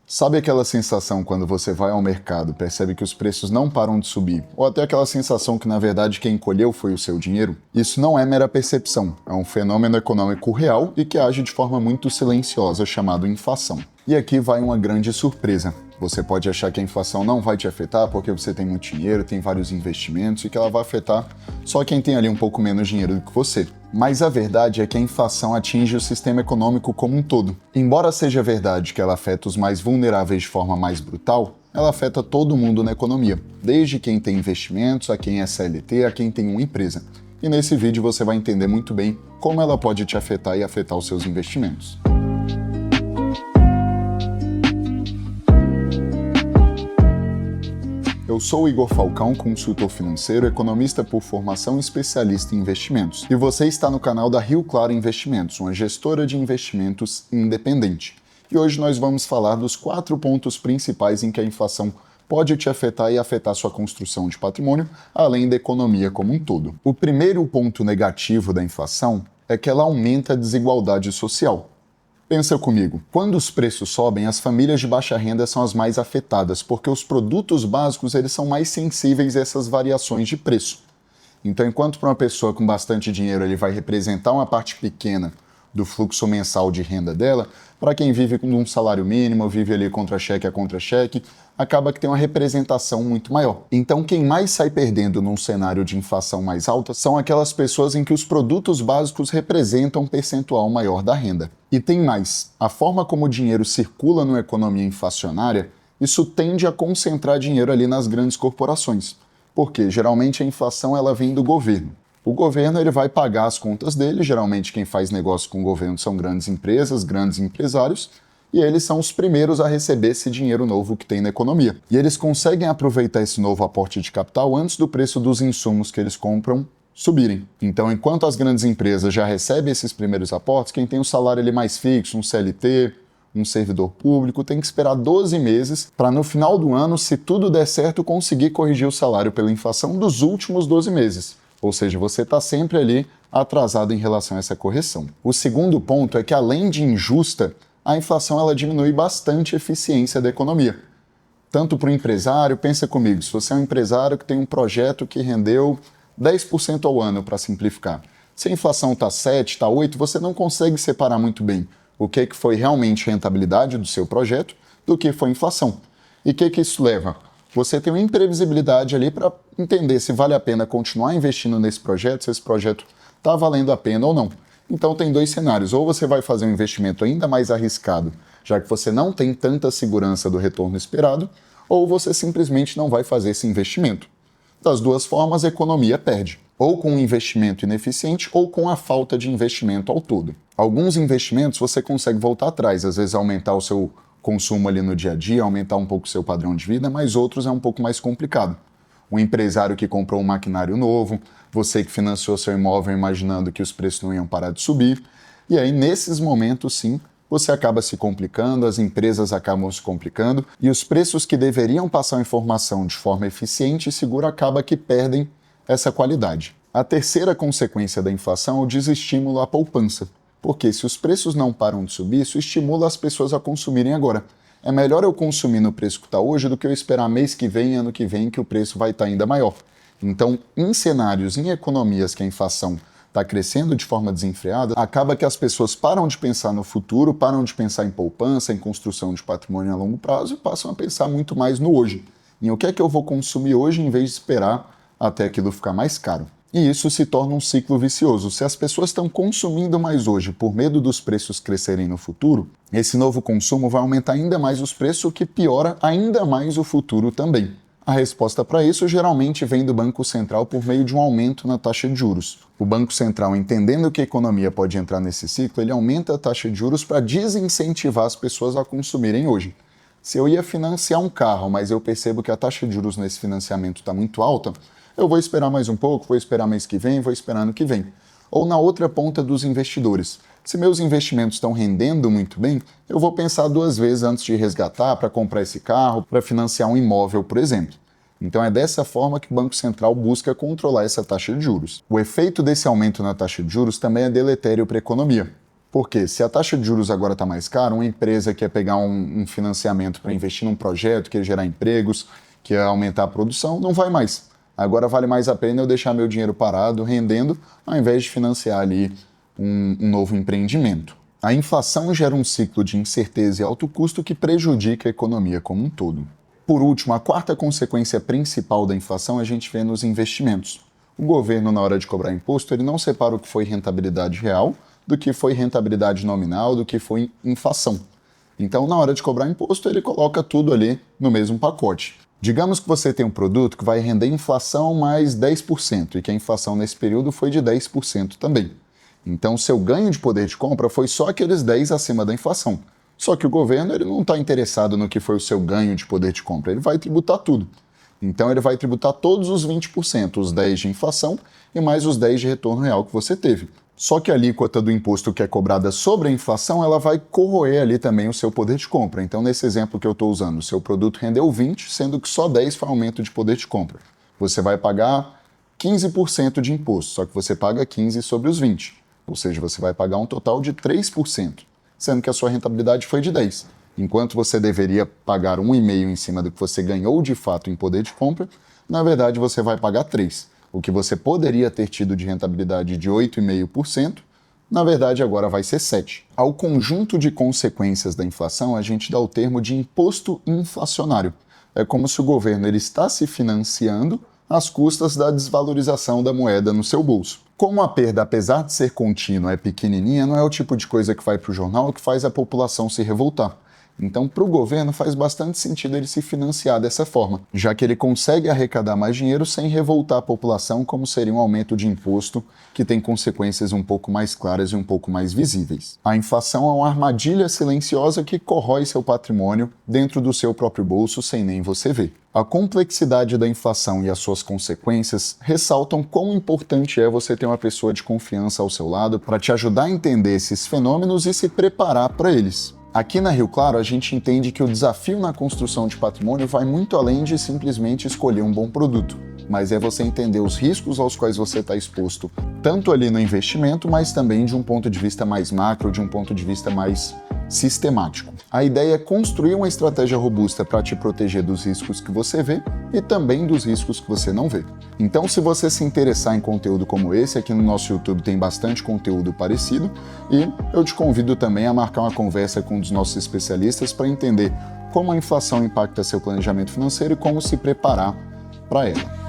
Sabe aquela sensação quando você vai ao mercado, percebe que os preços não param de subir, ou até aquela sensação que na verdade quem encolheu foi o seu dinheiro? Isso não é mera percepção, é um fenômeno econômico real e que age de forma muito silenciosa, chamado inflação. E aqui vai uma grande surpresa. Você pode achar que a inflação não vai te afetar porque você tem muito dinheiro, tem vários investimentos e que ela vai afetar só quem tem ali um pouco menos dinheiro do que você. Mas a verdade é que a inflação atinge o sistema econômico como um todo. Embora seja verdade que ela afeta os mais vulneráveis de forma mais brutal, ela afeta todo mundo na economia, desde quem tem investimentos, a quem é CLT, a quem tem uma empresa. E nesse vídeo você vai entender muito bem como ela pode te afetar e afetar os seus investimentos. Eu sou o Igor Falcão, consultor financeiro, economista por formação e especialista em investimentos. E você está no canal da Rio Claro Investimentos, uma gestora de investimentos independente. E hoje nós vamos falar dos 4 pontos principais em que a inflação pode te afetar e afetar sua construção de patrimônio, além da economia como um todo. O primeiro ponto negativo da inflação é que ela aumenta a desigualdade social. Pensa comigo, quando os preços sobem, as famílias de baixa renda são as mais afetadas, porque os produtos básicos eles são mais sensíveis a essas variações de preço. Então, enquanto para uma pessoa com bastante dinheiro ele vai representar uma parte pequena do fluxo mensal de renda dela, para quem vive com um salário mínimo, vive ali contra-cheque a contra-cheque, acaba que tem uma representação muito maior. Então, quem mais sai perdendo num cenário de inflação mais alta são aquelas pessoas em que os produtos básicos representam um percentual maior da renda. E tem mais, a forma como o dinheiro circula numa economia inflacionária, isso tende a concentrar dinheiro ali nas grandes corporações, porque geralmente a inflação ela vem do governo. O governo ele vai pagar as contas dele, geralmente quem faz negócio com o governo são grandes empresas, grandes empresários, e eles são os primeiros a receber esse dinheiro novo que tem na economia. E eles conseguem aproveitar esse novo aporte de capital antes do preço dos insumos que eles compram subirem. Então, enquanto as grandes empresas já recebem esses primeiros aportes, quem tem um salário ali mais fixo, um CLT, um servidor público, tem que esperar 12 meses para no final do ano, se tudo der certo, conseguir corrigir o salário pela inflação dos últimos 12 meses. Ou seja, você está sempre ali atrasado em relação a essa correção. O segundo ponto é que, além de injusta, a inflação ela diminui bastante a eficiência da economia. Tanto para o empresário, pensa comigo, se você é um empresário que tem um projeto que rendeu 10% ao ano, para simplificar. Se a inflação está 7, está 8, você não consegue separar muito bem o que foi realmente rentabilidade do seu projeto do que foi inflação. E o que isso leva? Você tem uma imprevisibilidade ali para entender se vale a pena continuar investindo nesse projeto, se esse projeto está valendo a pena ou não. Então tem 2 cenários, ou você vai fazer um investimento ainda mais arriscado, já que você não tem tanta segurança do retorno esperado, ou você simplesmente não vai fazer esse investimento. Das 2 formas, a economia perde, ou com um investimento ineficiente ou com a falta de investimento ao todo. Alguns investimentos você consegue voltar atrás, às vezes aumentar o seu consumo ali no dia a dia, aumentar um pouco o seu padrão de vida, mas outros é um pouco mais complicado. Um empresário que comprou um maquinário novo, você que financiou seu imóvel imaginando que os preços não iam parar de subir, e aí nesses momentos sim, você acaba se complicando, as empresas acabam se complicando e os preços que deveriam passar a informação de forma eficiente e segura acaba que perdem essa qualidade. A terceira consequência da inflação é o desestímulo à poupança, porque se os preços não param de subir, isso estimula as pessoas a consumirem agora. É melhor eu consumir no preço que está hoje do que eu esperar mês que vem, ano que vem, que o preço vai estar ainda maior. Então, em cenários, em economias que a inflação está crescendo de forma desenfreada, acaba que as pessoas param de pensar no futuro, param de pensar em poupança, em construção de patrimônio a longo prazo e passam a pensar muito mais no hoje. Em o que é que eu vou consumir hoje em vez de esperar até aquilo ficar mais caro. E isso se torna um ciclo vicioso. Se as pessoas estão consumindo mais hoje por medo dos preços crescerem no futuro, esse novo consumo vai aumentar ainda mais os preços, o que piora ainda mais o futuro também. A resposta para isso geralmente vem do Banco Central por meio de um aumento na taxa de juros. O Banco Central, entendendo que a economia pode entrar nesse ciclo, ele aumenta a taxa de juros para desincentivar as pessoas a consumirem hoje. Se eu ia financiar um carro, mas eu percebo que a taxa de juros nesse financiamento está muito alta, eu vou esperar mais um pouco, vou esperar mês que vem, vou esperar ano que vem. Ou na outra ponta dos investidores. Se meus investimentos estão rendendo muito bem, eu vou pensar 2 vezes antes de resgatar para comprar esse carro, para financiar um imóvel, por exemplo. Então é dessa forma que o Banco Central busca controlar essa taxa de juros. O efeito desse aumento na taxa de juros também é deletério para a economia, Porque se a taxa de juros agora está mais cara, uma empresa quer pegar um financiamento para investir num projeto, quer gerar empregos, quer aumentar a produção, não vai mais. Agora vale mais a pena eu deixar meu dinheiro parado, rendendo, ao invés de financiar ali um novo empreendimento. A inflação gera um ciclo de incerteza e alto custo que prejudica a economia como um todo. Por último, a quarta consequência principal da inflação a gente vê nos investimentos. O governo, na hora de cobrar imposto, ele não separa o que foi rentabilidade real do que foi rentabilidade nominal, do que foi inflação. Então, na hora de cobrar imposto, ele coloca tudo ali no mesmo pacote. Digamos que você tem um produto que vai render inflação mais 10% e que a inflação nesse período foi de 10% também. Então, seu ganho de poder de compra foi só aqueles 10 acima da inflação. Só que o governo ele não está interessado no que foi o seu ganho de poder de compra, ele vai tributar tudo. Então, ele vai tributar todos os 20%, os 10 de inflação e mais os 10 de retorno real que você teve. Só que a alíquota do imposto que é cobrada sobre a inflação, ela vai corroer ali também o seu poder de compra. Então, nesse exemplo que eu estou usando, o seu produto rendeu 20, sendo que só 10 foi aumento de poder de compra. Você vai pagar 15% de imposto, só que você paga 15 sobre os 20. Ou seja, você vai pagar um total de 3%, sendo que a sua rentabilidade foi de 10. Enquanto você deveria pagar 1,5% em cima do que você ganhou de fato em poder de compra, na verdade você vai pagar 3%. O que você poderia ter tido de rentabilidade de 8,5%, na verdade agora vai ser 7%. Ao conjunto de consequências da inflação, a gente dá o termo de imposto inflacionário. É como se o governo ele está se financiando às custas da desvalorização da moeda no seu bolso. Como a perda, apesar de ser contínua, é pequenininha, não é o tipo de coisa que vai para o jornal que faz a população se revoltar. Então, para o governo, faz bastante sentido ele se financiar dessa forma, já que ele consegue arrecadar mais dinheiro sem revoltar a população, como seria um aumento de imposto que tem consequências um pouco mais claras e um pouco mais visíveis. A inflação é uma armadilha silenciosa que corrói seu patrimônio dentro do seu próprio bolso sem nem você ver. A complexidade da inflação e as suas consequências ressaltam quão importante é você ter uma pessoa de confiança ao seu lado para te ajudar a entender esses fenômenos e se preparar para eles. Aqui na Rio Claro, a gente entende que o desafio na construção de patrimônio vai muito além de simplesmente escolher um bom produto, mas é você entender os riscos aos quais você está exposto, tanto ali no investimento, mas também de um ponto de vista mais macro, de um ponto de vista mais sistemático. A ideia é construir uma estratégia robusta para te proteger dos riscos que você vê e também dos riscos que você não vê. Então, se você se interessar em conteúdo como esse, aqui no nosso YouTube tem bastante conteúdo parecido e eu te convido também a marcar uma conversa com um dos nossos especialistas para entender como a inflação impacta seu planejamento financeiro e como se preparar para ela.